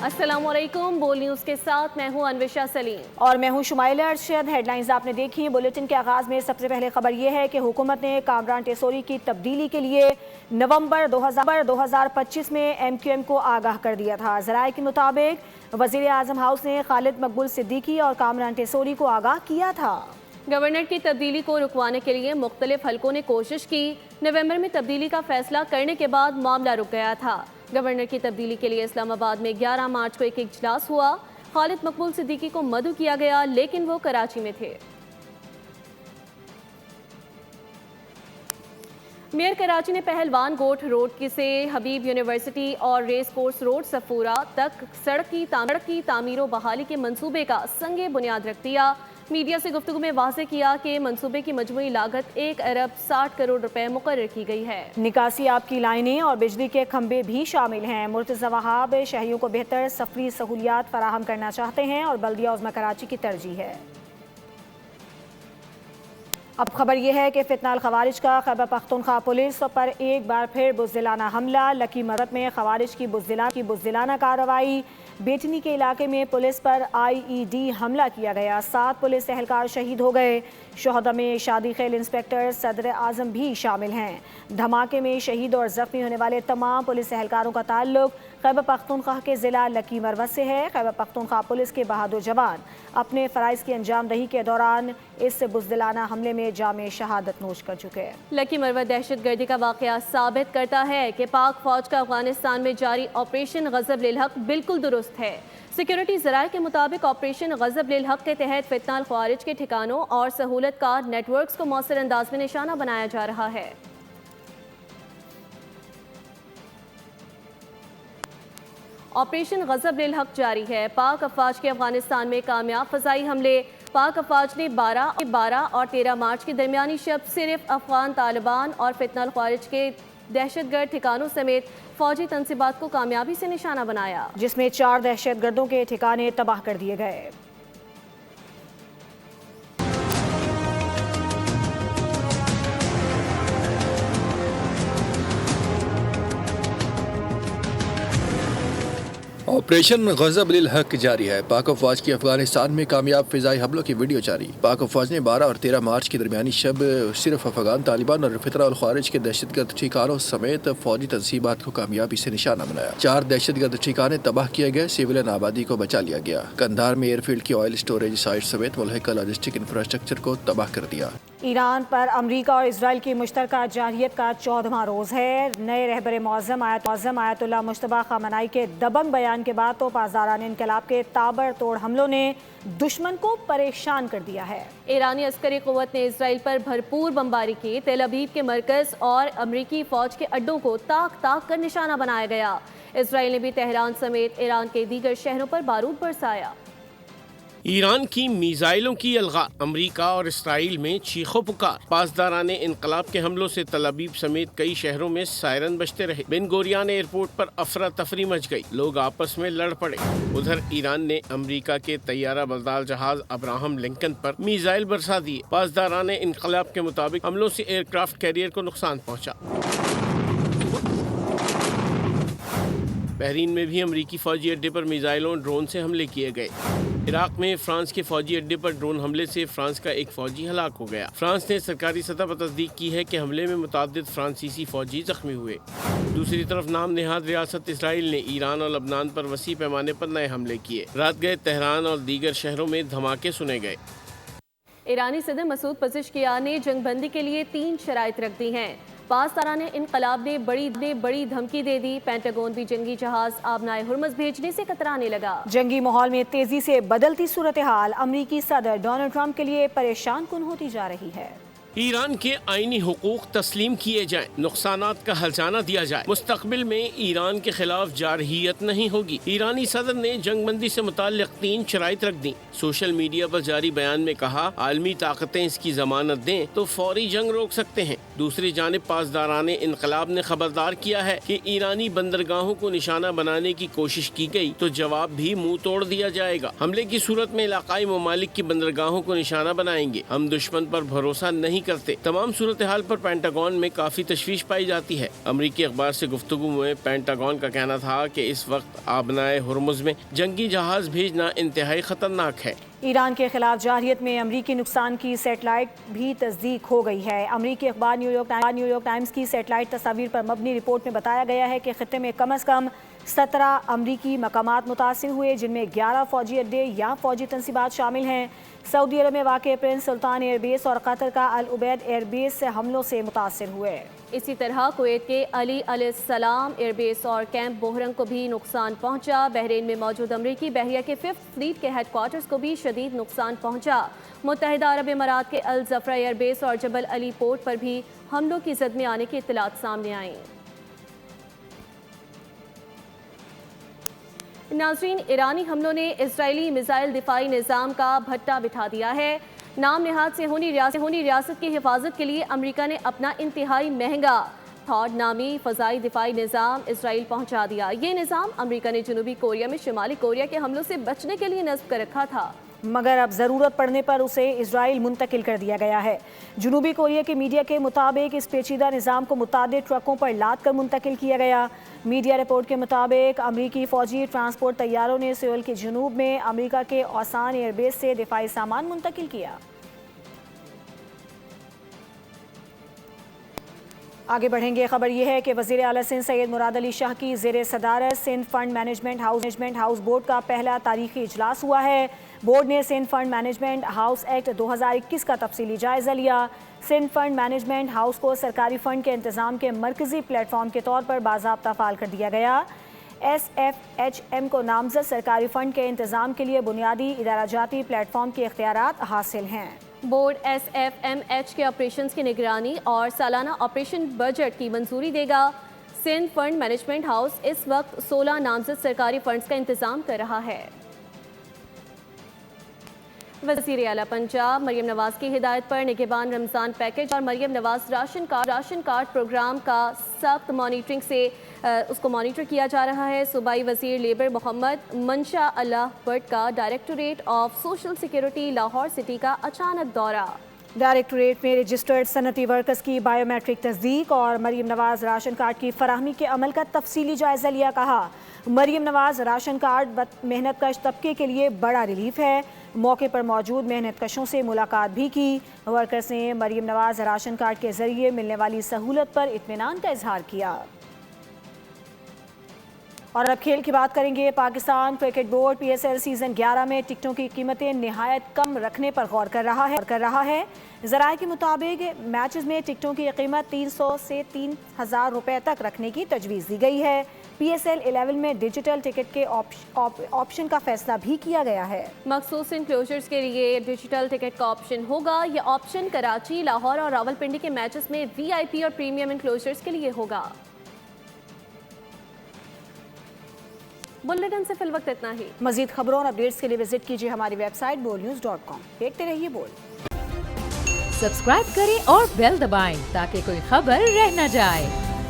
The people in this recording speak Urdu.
السلام علیکم، بول نیوز کے ساتھ میں ہوں انوشا سلیم اور میں ہوں شمائلہ ارشد۔ ہیڈ لائنز آپ نے دیکھی۔ بلیٹن کے آغاز میں سب سے پہلے خبر یہ ہے کہ حکومت نے کامران ٹیسوری کی تبدیلی کے لیے نومبر 2025 میں ایم کیو ایم کو آگاہ کر دیا تھا۔ ذرائع کے مطابق وزیر اعظم ہاؤس نے خالد مقبول صدیقی اور کامران ٹیسوری کو آگاہ کیا تھا۔ گورنر کی تبدیلی کو رکوانے کے لیے مختلف حلقوں نے کوشش کی۔ نومبر میں تبدیلی کا فیصلہ کرنے کے بعد معاملہ رک گیا تھا۔ گورنر کی تبدیلی کے لیے اسلام آباد میں 11 مارچ کو ایک اجلاس ہوا۔ خالد مقبول صدیقی کو مدعو کیا گیا لیکن وہ کراچی میں تھے۔ میئر کراچی نے پہلوان گوٹ روڈ سے حبیب یونیورسٹی اور ریس کورس روڈ صفورہ تک سڑک کی تعمیر و بحالی کے منصوبے کا سنگ بنیاد رکھ دیا۔ میڈیا سے گفتگو میں واضح کیا کہ منصوبے کی مجموعی لاگت 1 ارب 60 کروڑ روپے مقرر کی گئی ہے۔ نکاسی آب کی لائنیں اور بجلی کے کھمبے بھی شامل ہیں۔ مرتضی وہاب شہریوں کو بہتر سفری سہولیات فراہم کرنا چاہتے ہیں اور بلدیہ عظمی کراچی کی ترجیح ہے۔ اب خبر یہ ہے کہ فتنہ الخوارج کا خیبر پختونخوا پولیس پر ایک بار پھر بزدلانہ حملہ۔ لکی مرت میں خوارج کی بزدلانہ کارروائی۔ بیٹنی کے علاقے میں پولیس پر آئی ای ڈی حملہ کیا گیا۔ 7 پولیس اہلکار شہید ہو گئے۔ شہداء میں شادی خیل انسپکٹر صدر اعظم بھی شامل ہیں۔ دھماکے میں شہید اور زخمی ہونے والے تمام پولیس اہلکاروں کا تعلق خیبر پختونخوا کے ضلع لکی مروت سے ہے۔ خیبر پختونخوا پولیس کے بہادر جوان اپنے فرائض کی انجام دہی کے دوران اس بزدلانہ حملے میں جام شہادت نوش کر چکے ہیں۔ لکی مروت دہشت گردی کا واقعہ ثابت کرتا ہے کہ پاک فوج کا افغانستان میں جاری آپریشن غضب للحق بالکل درست ہے۔ سیکیورٹی ذرائع کے مطابق آپریشن غضب للحق کے تحت فتنہ الخوارج کے ٹھکانوں اور سہولت کار نیٹ ورکس کو مؤثر انداز میں نشانہ بنایا جا رہا ہے۔ آپریشن غضب للحق جاری ہے۔ پاک افواج کے افغانستان میں کامیاب فضائی حملے۔ پاک افواج نے 12 اور 13 مارچ کی درمیانی شب صرف افغان طالبان اور فتنہ الخوارج کے دہشت گرد ٹھکانوں سمیت فوجی تنصیبات کو کامیابی سے نشانہ بنایا، جس میں 4 دہشت گردوں کے ٹھکانے تباہ کر دیے گئے۔ آپریشن غضب للحق جاری ہے۔ پاک افواج کی افغانستان میں کامیاب فضائی حملوں کی ویڈیو جاری۔ پاک افواج نے 12 اور 13 مارچ کی درمیانی شب صرف افغان طالبان اور فتنہ الخوارج کے دہشت گرد ٹھکانوں سمیت فوجی تنصیبات کو کامیابی سے نشانہ بنایا۔ 4 دہشت گرد ٹھکانے تباہ کیے گئے، سیولین آبادی کو بچا لیا گیا۔ قندھار میں ایئر فیلڈ کی آئل سٹوریج سائٹ سمیت ملحقہ لاجسٹک انفراسٹرکچر کو تباہ کر دیا۔ ایران پر امریکہ اور اسرائیل کی مشترکہ جارحیت کا 14واں روز ہے۔ نئے رہبر معظم آیت اللہ مجتبی خامنہئی کے دبنگ بیان کے بعد تو پاسداران انقلاب کے تابڑ توڑ حملوں نے دشمن کو پریشان کر دیا ہے۔ ایرانی عسکری قوت نے اسرائیل پر بھرپور بمباری کی۔ تل ابیب کے مرکز اور امریکی فوج کے اڈوں کو تاک تاک کر نشانہ بنایا گیا۔ اسرائیل نے بھی تہران سمیت ایران کے دیگر شہروں پر بارود برسایا۔ ایران کی میزائلوں کی الغا، امریکہ اور اسرائیل میں چیخو پکار۔ پاسداران انقلاب کے حملوں سے تل ابیب سمیت کئی شہروں میں سائرن بجتے رہے۔ بن گوریان ایئرپورٹ پر افراتفری مچ گئی، لوگ آپس میں لڑ پڑے۔ ادھر ایران نے امریکہ کے طیارہ بردار جہاز ابراہم لنکن پر میزائل برسا دیے۔ پاسداران انقلاب کے مطابق حملوں سے ایئر کرافٹ کیریئر کو نقصان پہنچا۔ بحرین میں بھی امریکی فوجی اڈے پر میزائلوں ڈرون سے حملے کیے گئے۔ عراق میں فرانس کے فوجی اڈے پر ڈرون حملے سے فرانس کا ایک فوجی ہلاک ہو گیا۔ فرانس نے سرکاری سطح پر تصدیق کی ہے کہ حملے میں متعدد فرانسیسی فوجی زخمی ہوئے۔ دوسری طرف نام نہاد ریاست اسرائیل نے ایران اور لبنان پر وسیع پیمانے پر نئے حملے کیے۔ رات گئے تہران اور دیگر شہروں میں دھماکے سنے گئے۔ ایرانی صدر مسعود پزشکیان نے جنگ بندی کے لیے 3 شرائط رکھ دی ہیں۔ پاسداران انقلاب نے بڑی دھمکی دے دی۔ پینٹاگون بھی جنگی جہاز آبنائے ہرمز بھیجنے سے کترانے لگا۔ جنگی ماحول میں تیزی سے بدلتی صورتحال امریکی صدر ڈونلڈ ٹرمپ کے لیے پریشان کن ہوتی جا رہی ہے۔ ایران کے آئینی حقوق تسلیم کیے جائیں، نقصانات کا ہرجانہ دیا جائے، مستقبل میں ایران کے خلاف جارحیت نہیں ہوگی۔ ایرانی صدر نے جنگ بندی سے متعلق 3 شرائط رکھ دیں۔ سوشل میڈیا پر جاری بیان میں کہا، عالمی طاقتیں اس کی ضمانت دیں تو فوری جنگ روک سکتے ہیں۔ دوسری جانب پاسداران انقلاب نے خبردار کیا ہے کہ ایرانی بندرگاہوں کو نشانہ بنانے کی کوشش کی گئی تو جواب بھی منہ توڑ دیا جائے گا۔ حملے کی صورت میں علاقائی ممالک کی بندرگاہوں کو نشانہ بنائیں گے۔ ہم دشمن پر بھروسہ نہیں کرتے. تمام صورتحال پر پینٹاگون میں کافی تشویش پائی جاتی ہے. امریکی اخبار سے گفتگو میں پینٹاگون کا کہنا تھا کہ اس وقت آبنائے ہرمز میں جنگی جہاز بھیجنا انتہائی خطرناک ہے. ایران کے خلاف جارحیت میں امریکی نقصان کی سیٹلائٹ بھی تصدیق ہو گئی ہے. امریکی اخبار نیو یارک ٹائمز کی سیٹلائٹ تصاویر پر مبنی رپورٹ میں بتایا گیا ہے کہ خطے میں کم از کم 17 امریکی مقامات متاثر ہوئے، جن میں 11 فوجی اڈے یا فوجی تنصیبات شامل ہیں. سعودی عرب میں واقع پرنس سلطان ایئر بیس اور قطر کا العبید ایئر بیس سے حملوں سے متاثر ہوئے. اسی طرح کویت کے علی علیہ السلام ایئر بیس اور کیمپ بحرنگ کو بھی نقصان پہنچا. بحرین میں موجود امریکی بحریہ کے 5th فلیٹ کے ہیڈ کوارٹرز کو بھی شدید نقصان پہنچا. متحدہ عرب امارات کے الزفرہ ایئر بیس اور جبل علی پورٹ پر بھی حملوں کی زد میں آنے کی اطلاعات سامنے آئیں. ناظرین، ایرانی حملوں نے اسرائیلی میزائل دفاعی نظام کا بھٹا بٹھا دیا ہے. نام نہاد سے ہونی ریاست کی حفاظت کے لیے امریکہ نے اپنا انتہائی مہنگا تھاڈ نامی فضائی دفاعی نظام اسرائیل پہنچا دیا. یہ نظام امریکہ نے جنوبی کوریا میں شمالی کوریا کے حملوں سے بچنے کے لیے نصب کر رکھا تھا، مگر اب ضرورت پڑنے پر اسے اسرائیل منتقل کر دیا گیا ہے. جنوبی کوریا کے میڈیا کے مطابق اس پیچیدہ نظام کو متعدد ٹرکوں پر لاد کر منتقل کیا گیا. میڈیا رپورٹ کے مطابق امریکی فوجی ٹرانسپورٹ طیاروں نے سیول کے جنوب میں امریکہ کے اوسان ایئر بیس سے دفاعی سامان منتقل کیا. آگے بڑھیں گے. خبر یہ ہے کہ وزیر اعلیٰ سندھ سید مراد علی شاہ کی زیر صدارت Sindh fund management house board کا پہلا تاریخی اجلاس ہوا ہے. بورڈ نے Sindh fund management house act 2021 کا تفصیلی جائزہ لیا. سندھ فنڈ مینجمنٹ ہاؤس کو سرکاری فنڈ کے انتظام کے مرکزی پلیٹ فارم کے طور پر باضابطہ فعال کر دیا گیا. SFHM کو نامزد سرکاری فنڈ کے انتظام کے لیے بنیادی ادارہ جاتی پلیٹ فارم کے اختیارات حاصل ہیں. بورڈ SFMH کے آپریشنز کی نگرانی اور سالانہ آپریشن بجٹ کی منظوری دے گا. سندھ فنڈ مینجمنٹ ہاؤس اس وقت 16 نامزد سرکاری فنڈز کا انتظام کر رہا ہے. وزیر اعلیٰ پنجاب مریم نواز کی ہدایت پر نگہبان رمضان پیکج اور Maryam Nawaz ration card programme کا سخت مانیٹرنگ سے اس کو مانیٹر کیا جا رہا ہے. صوبائی وزیر لیبر محمد منشا اللہ بٹ کا directorate of social security Lahore city کا اچانک دورہ. ڈائریکٹوریٹ میں رجسٹرڈ صنعتی ورکرز کی بائیو میٹرک تصدیق اور مریم نواز راشن کارڈ کی فراہمی کے عمل کا تفصیلی جائزہ لیا. کہا مریم نواز راشن کارڈ محنت کش طبقے کے لیے بڑا ریلیف ہے. موقع پر موجود محنت کشوں سے ملاقات بھی کی. ورکرز نے مریم نواز راشن کارڈ کے ذریعے ملنے والی سہولت پر اطمینان کا اظہار کیا. اور اب کھیل کی بات کریں گے. Pakistan cricket board PSL season 11 میں ٹکٹوں کی قیمتیں نہایت کم رکھنے پر غور کر رہا ہے. ذرائع کے مطابق میچز میں ٹکٹوں کی قیمت 300 سے 3000 روپے تک رکھنے کی تجویز دی گئی ہے. PSL 11 میں ڈیجیٹل ٹکٹ کے آپشن کا فیصلہ بھی کیا گیا ہے. مخصوص انکلوژرز کے لیے ڈیجیٹل ٹکٹ کا آپشن ہوگا. یہ آپشن کراچی، لاہور اور راولپنڈی کے میچز میں VIP اور پریمیم انکلوژرز کے لیے ہوگا. بلیٹن سے فی الوقت اتنا ہی. مزید خبروں اور اپڈیٹس کے لیے وزٹ کیجیے ہماری ویب سائٹ bolnews.com. دیکھتے رہیے بول. سبسکرائب کریں اور بیل دبائیں تاکہ کوئی خبر رہ نہ جائے.